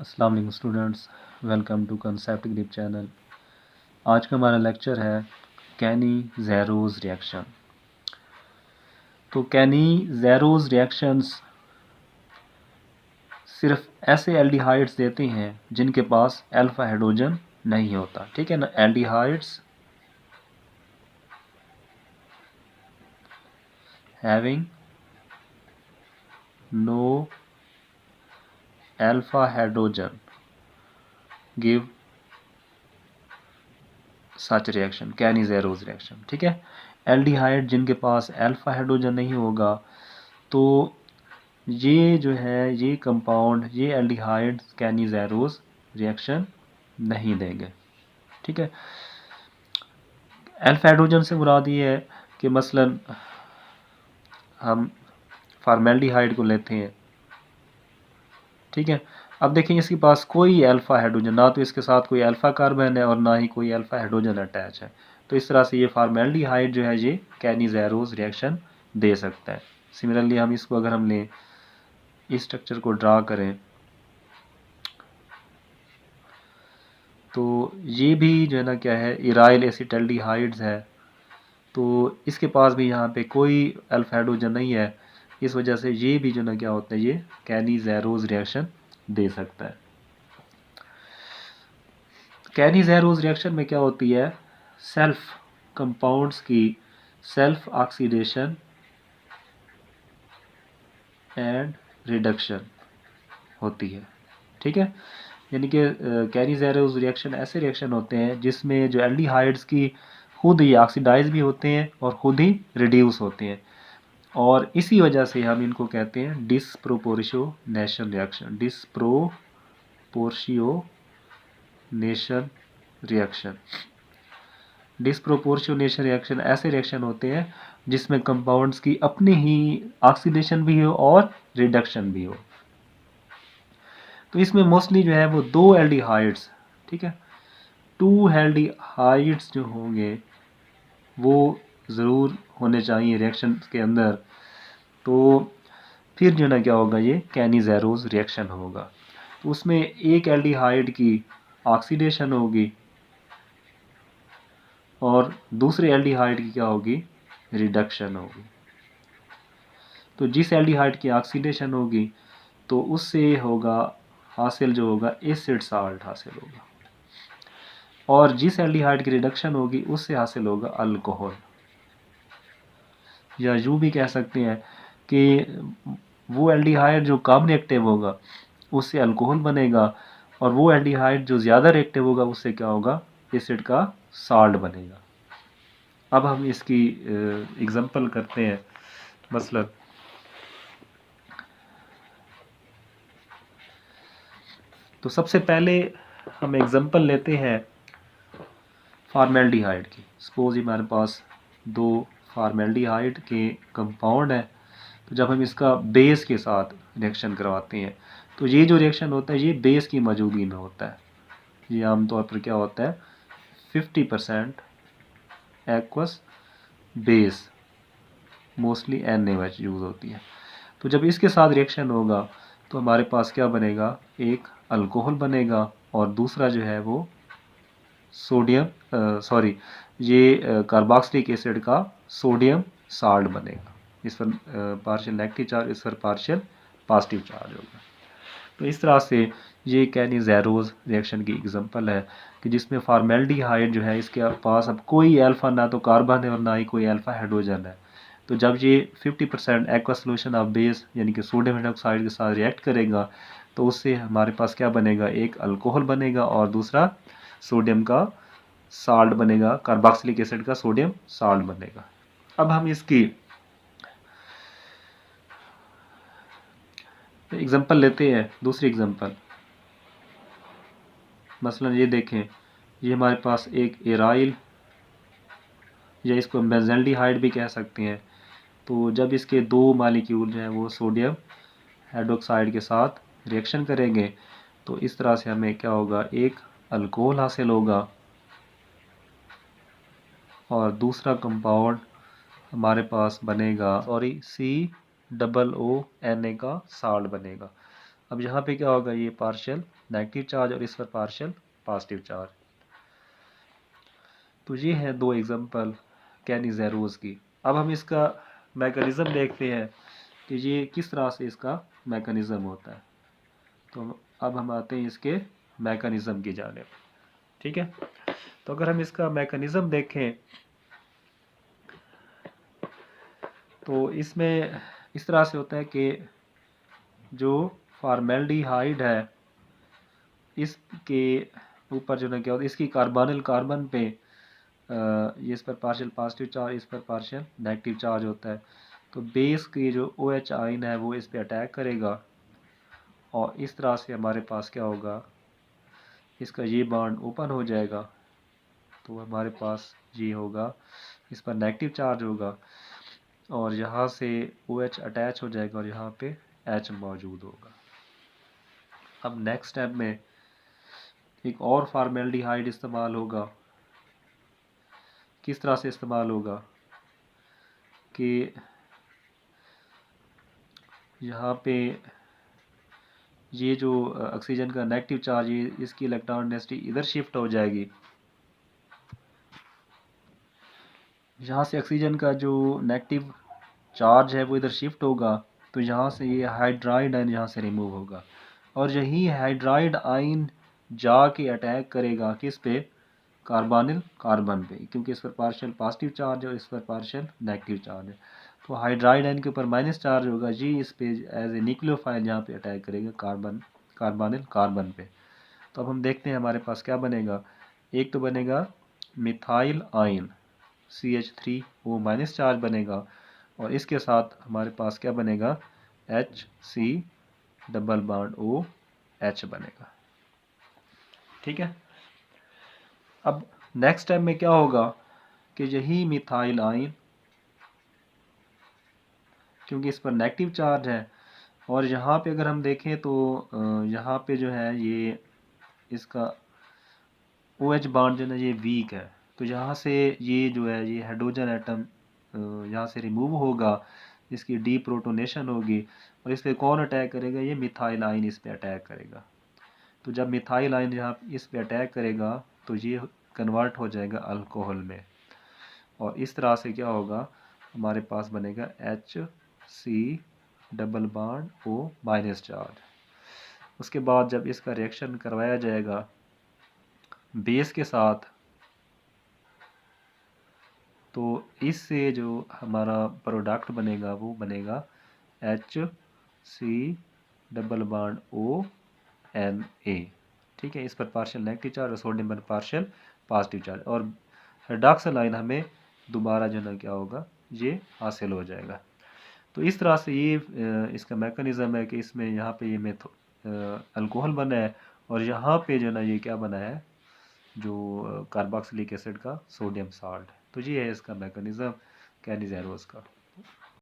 अस्सलाम वालेकुम students, welcome to Concept Grip channel. आज का हमारा लेक्चर है कैनी-ज़ेरोज़ रिएक्शन। तो कैनी-ज़ेरोज़ रिएक्शंस सिर्फ ऐसे एल्डिहाइड्स देते हैं जिनके पास अल्फा हाइड्रोजन नहीं होता, ठीक है ना। Aldehydes having no alpha hydrogen give such reaction, Cannizzaro's reaction, ठीक है। एल्डिहाइड जिनके पास अल्फा हाइड्रोजन नहीं होगा तो ये जो है ये कंपाउंड, ये एल्डिहाइड कैनी-ज़ेरोज़ रिएक्शन नहीं देंगे, ठीक है। अल्फा हाइड्रोजन से मुराद ये है कि मसलन हम फॉर्मेल्डिहाइड को लेते हैं, ठीक है। अब देखें इसके पास कोई अल्फा हाइड्रोजन, ना तो इसके साथ कोई अल्फा कार्बन है और ना ही कोई अल्फा हाइड्रोजन अटैच है। तो इस तरह से ये फॉर्मेल्डिहाइड जो है ये कैनी-ज़ेरोज़ रिएक्शन दे सकता है। सिमिलरली हम इसको अगर हम लें, इस स्ट्रक्चर को ड्रा करें तो ये भी जो है ना क्या है, इराइल एसिटल्डिहाइड्स है। तो इसके पास भी यहाँ पे कोई अल्फा हाइड्रोजन नहीं है, इस वजह से ये भी जो ना क्या होता है, ये कैनी-ज़ेरोज़ रिएक्शन दे सकता है। कैनी-ज़ेरोज़ रिएक्शन में क्या होती है, सेल्फ कंपाउंड्स की सेल्फ ऑक्सीडेशन एंड रिडक्शन होती है, ठीक है। यानी कि कैनी-ज़ेरोज़ रिएक्शन ऐसे रिएक्शन होते हैं जिसमें जो एल्डिहाइड्स की खुद ही ऑक्सीडाइज भी होते हैं और खुद ही रिड्यूस होते हैं, और इसी वजह से हम इनको कहते हैं disproportionation reaction. Disproportionation reaction disproportionation reaction ऐसे रिएक्शन होते हैं जिसमें कंपाउंड्स की अपनी ही ऑक्सीडेशन भी हो और रिडक्शन भी हो। तो इसमें मोस्टली जो है वो दो एल्डिहाइड्स, ठीक है, टू एल्डिहाइड्स जो होंगे वो ज़रूर होने चाहिए रिएक्शन के अंदर। तो फिर जो ना क्या होगा, ये कैनी-ज़ेरोज़ रिएक्शन होगा। तो उसमें एक एल्डिहाइड की ऑक्सीडेशन होगी और दूसरे एल्डिहाइड की क्या होगी, रिडक्शन होगी। तो जिस एल्डिहाइड की ऑक्सीडेशन होगी तो उससे होगा हासिल जो होगा एसिड साल्ट हासिल होगा, और जिस एल्डिहाइड की रिडक्शन होगी उससे हासिल होगा अल्कोहल। या यूँ भी कह सकते हैं कि वो एल्डिहाइड जो कम रिएक्टिव होगा उससे अल्कोहल बनेगा, और वो एल्डिहाइड जो ज़्यादा रिएक्टिव होगा उससे क्या होगा, एसिड का साल्ट बनेगा। अब हम इसकी एग्जांपल करते हैं। मसलन तो सबसे पहले हम एग्जांपल लेते हैं फॉर्मेल्डिहाइड की। सपोज हमारे पास दो फॉर्मेल्डिहाइड के कंपाउंड है, तो जब हम इसका बेस के साथ रिएक्शन करवाते हैं तो ये जो रिएक्शन होता है ये बेस की मौजूदगी में होता है। ये आमतौर पर क्या होता है, 50% aqueous base, mostly NaOH use होती है। तो जब इसके साथ रिएक्शन होगा तो हमारे पास क्या बनेगा, एक अल्कोहल बनेगा और दूसरा जो है वो सोडियम ये कार्बोक्सिलिक एसिड का सोडियम साल्ट बनेगा। इस पर पार्शियल नेगेटिव चार्ज, इस पर पार्शियल पॉजिटिव चार्ज होगा। तो इस तरह से ये कैनी-ज़ेरोज़ रिएक्शन की एग्जांपल है कि जिसमें फॉर्मेल्डिहाइड जो है इसके पास अब कोई अल्फा, ना तो कार्बन है और ना ही कोई अल्फा हाइड्रोजन है। तो जब ये 50% एक्वस सॉल्यूशन ऑफ बेस यानी कि सोडियम हाइड्रोक्साइड के साथ रिएक्ट करेगा तो उससे हमारे पास क्या बनेगा, एक अल्कोहल बनेगा और दूसरा सोडियम का साल्ट बनेगा, कार्बोक्सिलिक एसिड का सोडियम साल्ट बनेगा। अब हम इसकी एग्जांपल लेते हैं, दूसरी एग्जांपल। मसलन ये देखें, ये हमारे पास एक एराइल या इसको हम बेंज़ल्डिहाइड भी कह सकते हैं। तो जब इसके दो मालिक्यूल जो हैं वो सोडियम हाइड्रोक्साइड के साथ रिएक्शन करेंगे तो इस तरह से हमें क्या होगा, एक अल्कोहल हासिल होगा और दूसरा कंपाउंड हमारे पास बनेगा, COONA का साल्ट बनेगा। अब यहाँ पे क्या होगा, ये पार्शियल नेगेटिव चार्ज और इस पर पार्शियल पॉजिटिव चार्ज। तो ये है दो एग्जांपल कैनिज़ेरोस की। अब हम इसका मैकेनिज़्म देखते हैं कि ये किस तरह से इसका मैकेनिज़्म होता है। तो अब हम आते हैं इसके मैकेनिज़्म की जानिब। ठीक है, तो अगर हम इसका मैकेनिज़्म देखें तो इसमें इस तरह से होता है कि जो फॉर्मेल्डिहाइड है इसके ऊपर जो ना क्या होता है, इसकी कार्बोनिल कार्बन पे ये इस पर पार्शियल पॉजिटिव चार्ज, इस पर पार्शियल नेगेटिव चार्ज होता है। तो बेस की जो OH आयन है वो इस पे अटैक करेगा और इस तरह से हमारे पास क्या होगा, इसका ये बॉन्ड ओपन हो जाएगा। तो हमारे पास ये होगा, इस पर नेगेटिव चार्ज होगा और यहाँ से OH अटैच हो जाएगा और यहाँ पे H मौजूद होगा। अब नेक्स्ट स्टेप में एक और फॉर्मेल्डिहाइड इस्तेमाल होगा। किस तरह से इस्तेमाल होगा कि यहाँ पे ये जो ऑक्सीजन का नेगेटिव चार्ज है इसकी इलेक्ट्रॉन डेंसिटी इधर शिफ्ट हो जाएगी। यहाँ से ऑक्सीजन का जो नेगेटिव चार्ज है वो इधर शिफ्ट होगा, तो यहाँ से ये हाइड्राइड आयन यहाँ से रिमूव होगा और यही हाइड्राइड आयन जाके अटैक करेगा किस पे, कार्बोनिल कार्बन पे, क्योंकि इस पर पार्शियल पॉजिटिव चार्ज है और इस पर पार्शियल नेगेटिव चार्ज है। तो हाइड्राइड आयन के ऊपर माइनस चार्ज होगा जी, इस पे एज ए न्यूक्लियोफाइल यहाँ पे अटैक करेगा कार्बोनिल कार्बन पे। तो अब हम देखते हैं हमारे पास क्या बनेगा। एक तो बनेगा methyl ion CH3O minus charge बनेगा और इसके साथ हमारे पास क्या बनेगा, HC डबल बॉन्ड OH बनेगा। ठीक है, अब नेक्स्ट टाइम में क्या होगा कि यही मिथाइल आयन, क्योंकि इस पर नेगेटिव चार्ज है और यहाँ पे अगर हम देखें तो यहाँ पे जो है ये इसका OH बॉन्ड जो है ये वीक है, तो यहाँ से ये जो है ये हाइड्रोजन एटम यहाँ से रिमूव होगा, इसकी डीप्रोटोनेशन होगी और इस पे कौन अटैक करेगा, ये मिथाइल आयन इस पे अटैक करेगा। तो जब मिथाइल आयन यहाँ इस पे अटैक करेगा तो ये कन्वर्ट हो जाएगा अल्कोहल में और इस तरह से क्या होगा, हमारे पास बनेगा HC double bond O minus charge. उसके बाद जब इसका रिएक्शन करवाया जाएगा बेस के साथ, तो इससे जो हमारा प्रोडक्ट बनेगा वो बनेगा HC डबल बॉन्ड ONA। ठीक है, इस पर पार्शियल नेगेटिव चार्ज और सोडियम पर पार्शियल पॉजिटिव चार्ज और हाइड्रॉक्सिल आयन हमें दोबारा जो ना क्या होगा, ये हासिल हो जाएगा। तो इस तरह से ये इसका मैकेनिज़्म है कि इसमें यहाँ पे ये अल्कोहल बना है और यहाँ पे जो ना ये क्या बना है, जो कार्बोक्सिलिक एसिड का सोडियम साल्ट। तो ये है इसका मैकेनिज़्म कैनिज़ेरोस का।